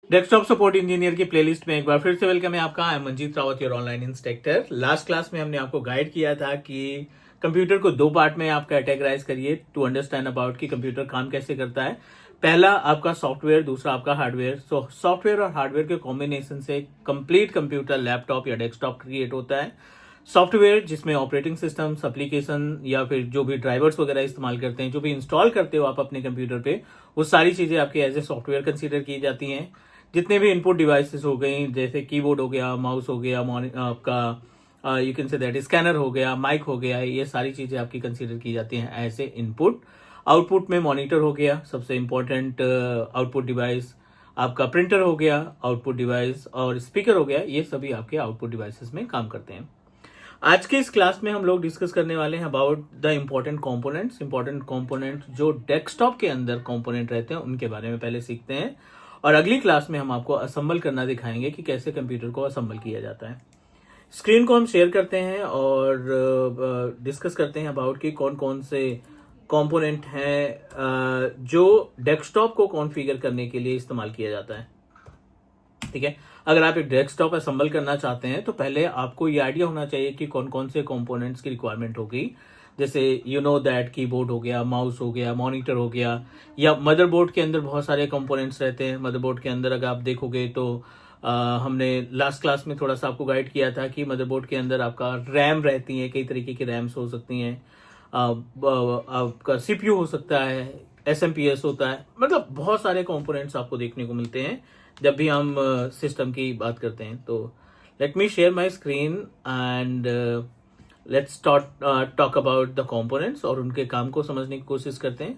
Desktop support engineer की playlist में एक बार फिर से वेलकम है आपका। I am Manjeet Rawat, your online instructor. Last class में हमने आपको गाइड किया था कि कंप्यूटर को दो पार्ट में आप कैटेगराइज करिए टू अंडरस्टैंड अबाउट कि कंप्यूटर काम कैसे करता है। पहला आपका सॉफ्टवेयर, दूसरा आपका हार्डवेयर। सो सॉफ्टवेयर और हार्डवेयर के कॉम्बिनेशन से कंप्लीट कंप्यूटर, लैपटॉप या डेस्कटॉप क्रिएट होता है। सॉफ्टवेयर जिसमें ऑपरेटिंग सिस्टम्स, एप्लीकेशन या फिर जो भी ड्राइवर्स वगैरह इस्तेमाल करते हैं, जो भी इंस्टॉल करते हो आप अपने कंप्यूटर पे, वो सारी चीजें आपके एज ए सॉफ्टवेयर कंसीडर की जाती हैं। जितने भी इनपुट डिवाइसेस हो गई, जैसे कीबोर्ड हो गया, माउस हो गया, आपका you can say that scanner हो गया, माइक हो गया, ये सारी चीजें आपकी कंसीडर की जाती हैं एज ए इनपुट। आउटपुट में मॉनिटर हो गया सबसे इंपॉर्टेंट आउटपुट डिवाइस, आपका प्रिंटर हो गया आउटपुट डिवाइस, और स्पीकर हो गया। ये सभी आपके आउटपुट डिवाइसेस में काम करते हैं। आज के इस क्लास में हम लोग डिस्कस करने वाले हैं अबाउट द इम्पोर्टेंट कंपोनेंट जो डेस्कटॉप के अंदर कंपोनेंट रहते हैं, उनके बारे में पहले सीखते हैं। और अगली क्लास में हम आपको असेंबल करना दिखाएंगे कि कैसे कंप्यूटर को असेंबल किया जाता है। स्क्रीन को हम शेयर करते हैं और डिस्कस करते हैं अबाउट कि कौन कौन से कंपोनेंट हैं जो डेस्कटॉप को कॉन्फ़िगर करने के लिए इस्तेमाल किया जाता है। ठीक है, अगर आप एक डेस्कटॉप असेंबल करना चाहते हैं तो पहले आपको ये आइडिया होना चाहिए कि कौन कौन से कंपोनेंट्स की रिक्वायरमेंट होगी। जैसे यू नो दैट कीबोर्ड हो गया, माउस हो गया, मॉनिटर हो गया, या मदरबोर्ड के अंदर बहुत सारे कंपोनेंट्स रहते हैं। मदरबोर्ड के अंदर अगर आप देखोगे तो हमने लास्ट क्लास में थोड़ा सा आपको गाइड किया था कि मदरबोर्ड के अंदर आपका रैम रहती है, कई तरीके की रैम्स हो सकती हैं। आपका सीपीयू हो सकता है, एसएमपीएस होता है, मतलब बहुत सारे कंपोनेंट्स आपको देखने को मिलते हैं जब भी हम सिस्टम की बात करते हैं। तो let me share my screen and let's talk about the components और उनके काम को समझने की कोशिश करते हैं।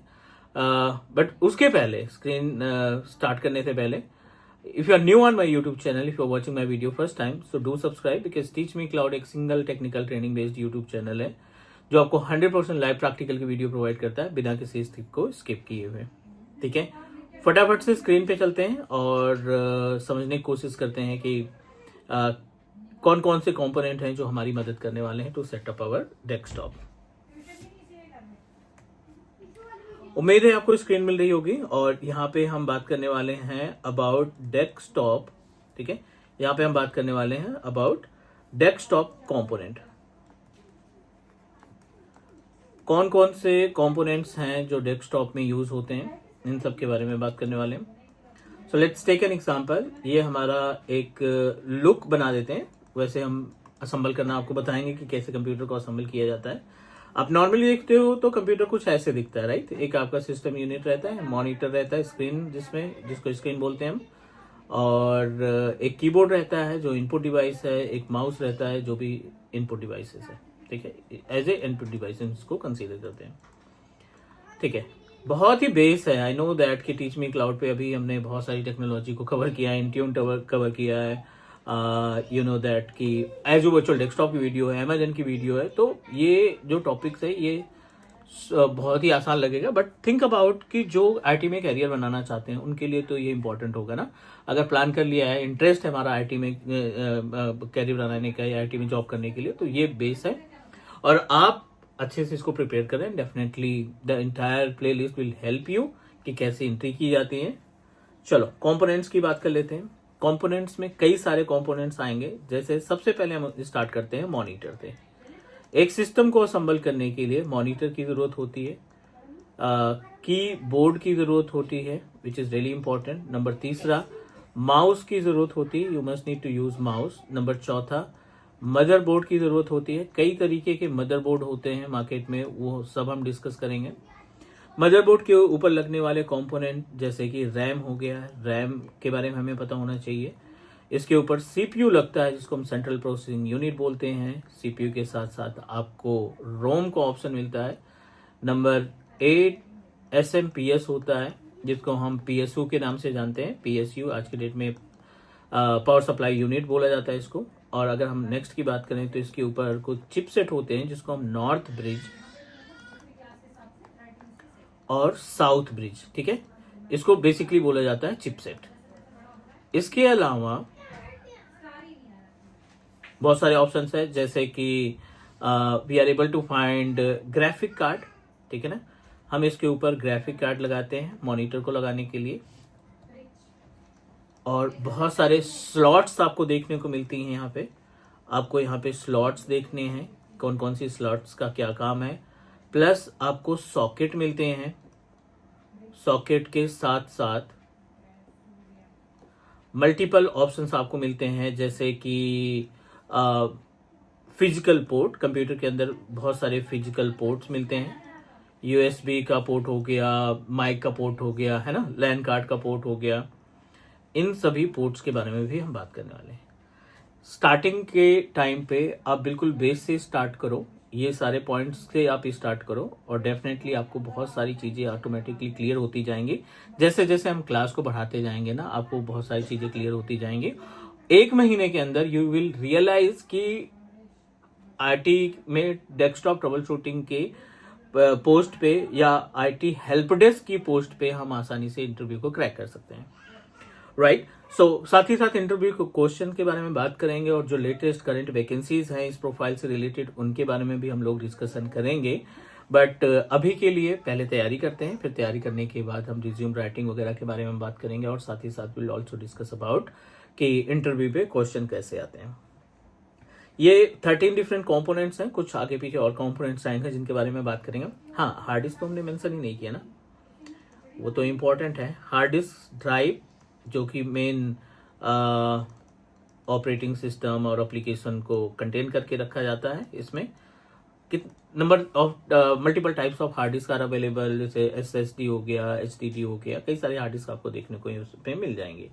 बट उसके पहले, स्क्रीन स्टार्ट करने से पहले, if you are new on my YouTube channel, if you are watching my video first time, so do subscribe, because Teach Me Cloud एक single technical training based YouTube channel है जो आपको 100% live practical की video provide करता है बिना किसी skip को स्किप किए हुए। ठीक है, फटाफट से स्क्रीन पे चलते हैं और समझने की कोशिश करते हैं कि कौन कौन से कंपोनेंट हैं जो हमारी मदद करने वाले हैं to set up our desktop. उम्मीद है आपको स्क्रीन मिल रही होगी और यहाँ पे हम बात करने वाले हैं अबाउट डेस्कटॉप। ठीक है, यहाँ पे हम बात करने वाले हैं अबाउट डेस्कटॉप कंपोनेंट। कौन कौन से कंपोनेंट्स हैं जो डेस्कटॉप में यूज होते हैं, इन सब के बारे में बात करने वाले हैं। So let's take an example. ये हमारा एक लुक बना देते हैं, वैसे हम असेंबल करना आपको बताएंगे कि कैसे कंप्यूटर को असेंबल किया जाता है। आप नॉर्मली देखते हो तो कंप्यूटर कुछ ऐसे दिखता है, राइट। एक आपका सिस्टम यूनिट रहता है, मॉनिटर रहता है, स्क्रीन जिसको स्क्रीन बोलते हैं हम, और एक कीबोर्ड रहता है जो इनपुट डिवाइस है, एक माउस रहता है जो भी इनपुट डिवाइसेस है। ठीक है, एज ए इनपुट डिवाइस इसको कंसीडर करते हैं। ठीक है, बहुत ही बेस है। आई नो दैट कि टीच मी क्लाउड पे अभी हमने बहुत सारी टेक्नोलॉजी को कवर किया है, इंट्यून कवर किया है। यू नो दैट कि एज यू वर्चुअल डेस्कटॉप की वीडियो है, अमेजन की वीडियो है। तो ये जो टॉपिक्स है ये बहुत ही आसान लगेगा, बट थिंक अबाउट कि जो आईटी में कैरियर बनाना चाहते हैं उनके लिए तो ये इंपॉर्टेंट होगा ना। अगर प्लान कर लिया है, इंटरेस्ट है हमारा आईटी में कैरियर बनाने का या आईटी में जॉब करने के लिए, तो ये बेस है। और आप अच्छे से इसको प्रिपेयर करें, definitely the entire play list will help you कि कैसे एंट्री की जाती है। चलो कंपोनेंट्स की बात कर लेते हैं। कंपोनेंट्स में कई सारे कंपोनेंट्स आएंगे। जैसे सबसे पहले हम स्टार्ट करते हैं मॉनिटर से। एक सिस्टम को असेंबल करने के लिए मॉनिटर की जरूरत होती है, कीबोर्ड की जरूरत होती है, विच इज रियली इंपॉर्टेंट। नंबर तीसरा, माउस की जरूरत होती है, you must need to use mouse. नंबर चौथा, मदरबोर्ड की जरूरत होती है। कई तरीके के मदरबोर्ड होते हैं मार्केट में, वो सब हम डिस्कस करेंगे। मदरबोर्ड के ऊपर लगने वाले कंपोनेंट जैसे कि रैम हो गया, रैम के बारे में हमें पता होना चाहिए। इसके ऊपर सीपीयू लगता है जिसको हम सेंट्रल प्रोसेसिंग यूनिट बोलते हैं। सीपीयू के साथ साथ आपको रोम का ऑप्शन मिलता है। नंबर 8 एसएमपीएस होता है जिसको हम पीएसयू के नाम से जानते हैं। पीएसयू आज के डेट में पावर सप्लाई यूनिट बोला जाता है इसको। और अगर हम नेक्स्ट की बात करें तो इसके ऊपर कुछ चिपसेट होते हैं जिसको हम नॉर्थ ब्रिज और साउथ ब्रिज, ठीक है, इसको बेसिकली बोला जाता है चिपसेट। इसके अलावा बहुत सारे ऑप्शंस है, जैसे कि we are able to find graphic card. ठीक है ना, हम इसके ऊपर ग्राफिक कार्ड लगाते हैं मॉनिटर को लगाने के लिए। और बहुत सारे स्लॉट्स आपको देखने को मिलती हैं। आपको यहाँ पे स्लॉट्स देखने हैं, कौन कौन सी स्लॉट्स का क्या काम है। प्लस आपको सॉकेट मिलते हैं, सॉकेट के साथ साथ मल्टीपल ऑप्शंस आपको मिलते हैं, जैसे कि फिजिकल पोर्ट। कंप्यूटर के अंदर बहुत सारे फिजिकल पोर्ट्स मिलते हैं। यूएसबी का पोर्ट हो गया, माइक का पोर्ट हो गया, है ना, लैन कार्ड का पोर्ट हो गया। इन सभी पोर्ट्स के बारे में भी हम बात करने वाले हैं। स्टार्टिंग के टाइम पे आप बिल्कुल बेस से स्टार्ट करो, ये सारे पॉइंट्स से आप स्टार्ट करो और डेफिनेटली आपको बहुत सारी चीज़ें ऑटोमेटिकली क्लियर होती जाएंगी। जैसे जैसे हम क्लास को बढ़ाते जाएंगे ना, आपको बहुत सारी चीज़ें क्लियर होती जाएंगी। 1 महीने के अंदर यू विल रियलाइज कि आईटी में डेस्कटॉप ट्रबल शूटिंग के पोस्ट पे या आईटी हेल्प डेस्क की पोस्ट पे हम आसानी से इंटरव्यू को क्रैक कर सकते हैं, राइट। सो साथ ही साथ इंटरव्यू को क्वेश्चन के बारे में बात करेंगे और जो लेटेस्ट करंट वैकेंसीज हैं इस प्रोफाइल से रिलेटेड उनके बारे में भी हम लोग डिस्कशन करेंगे। बट अभी के लिए पहले तैयारी करते हैं, फिर तैयारी करने के बाद हम रिज्यूम राइटिंग वगैरह के बारे में बात करेंगे और साथ ही साथ विल ऑल्सो डिस्कस अबाउट कि इंटरव्यू पे क्वेश्चन कैसे आते हैं। ये 13 डिफरेंट कंपोनेंट्स हैं, कुछ आगे पीछे और कंपोनेंट्स आएंगे जिनके बारे में बात करेंगे। हाँ, हार्ड डिस्क तो हमने मेंशन ही नहीं किया ना, वो तो इम्पोर्टेंट है। हार्ड डिस्क ड्राइव जो कि मेन ऑपरेटिंग सिस्टम और एप्लीकेशन को कंटेन करके रखा जाता है। इसमें कित number of multiple types of hard disk are available, जैसे एसएसडी हो गया, एचडीडी हो गया, कई सारे हार्ड डिस्क आपको देखने को पे मिल जाएंगे।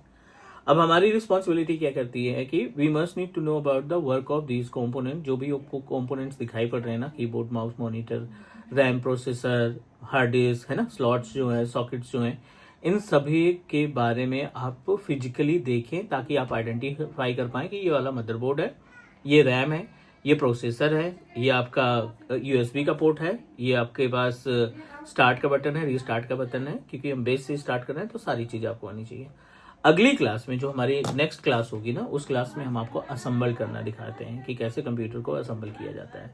अब हमारी रिस्पॉन्सिबिलिटी क्या करती है कि we must need to know about the work of these component. जो भी आपको कंपोनेंट्स दिखाई पड़ रहे हैं ना, keyboard, mouse, monitor, RAM, processor, hard disk, है ना, स्लॉट्स जो है, सॉकेट्स जो हैं, इन सभी के बारे में आप फिजिकली देखें ताकि आप आइडेंटिफाई कर पाएं कि ये वाला मदरबोर्ड है, ये रैम है, ये प्रोसेसर है, ये आपका यूएसबी का पोर्ट है, ये आपके पास स्टार्ट का बटन है, रीस्टार्ट का बटन है। क्योंकि हम बेस से स्टार्ट कर रहे हैं तो सारी चीज़ें आपको आनी चाहिए। अगली क्लास में, जो हमारी नेक्स्ट क्लास होगी ना, उस क्लास में हम आपको असेंबल करना दिखाते हैं कि कैसे कंप्यूटर को असेंबल किया जाता है।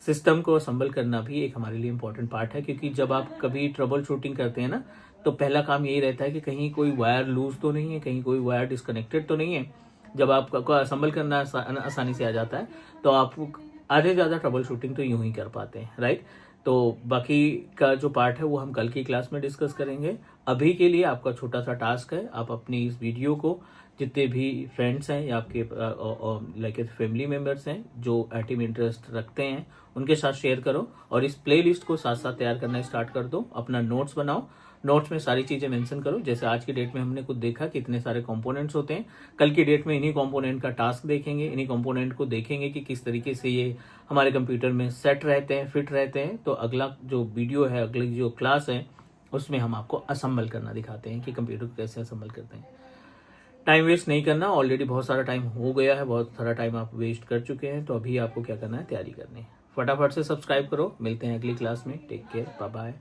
सिस्टम को असेंबल करना भी एक हमारे लिए इंपॉर्टेंट पार्ट है, क्योंकि जब आप कभी ट्रबल शूटिंग करते हैं ना, तो पहला काम यही रहता है कि कहीं कोई वायर लूज तो नहीं है, कहीं कोई वायर डिस्कनेक्टेड तो नहीं है। जब आपको असेंबल करना आसानी से आ जाता है तो आप आधे ज़्यादा ट्रबल शूटिंग तो यूं ही कर पाते हैं, राइट। तो बाकी का जो पार्ट है वो हम कल की क्लास में डिस्कस करेंगे। अभी के लिए आपका छोटा सा टास्क है, आप अपनी इस वीडियो को जितने भी फ्रेंड्स हैं या आपके लाइक फैमिली मेम्बर्स हैं जो आईटी में इंटरेस्ट रखते हैं उनके साथ शेयर करो और इस प्लेलिस्ट को साथ साथ तैयार करना स्टार्ट कर दो। अपना नोट्स बनाओ, नोट्स में सारी चीजें मेंशन करो। जैसे आज की डेट में हमने कुछ देखा कि इतने सारे कंपोनेंट्स होते हैं, कल की डेट में इन्हीं कंपोनेंट का टास्क देखेंगे, इन्हीं कंपोनेंट को देखेंगे कि किस तरीके से ये हमारे कंप्यूटर में सेट रहते हैं, फिट रहते हैं। तो अगला जो वीडियो है, अगली जो क्लास है, उसमें हम आपको असेंबल करना दिखाते हैं कि कंप्यूटर को कैसे असेंबल करते हैं। टाइम वेस्ट नहीं करना, ऑलरेडी बहुत सारा टाइम हो गया है, बहुत सारा टाइम आप वेस्ट कर चुके हैं। तो अभी आपको क्या करना है, तैयारी करनी है। फटाफट से सब्सक्राइब करो। मिलते हैं अगली क्लास में। Take care, bye bye.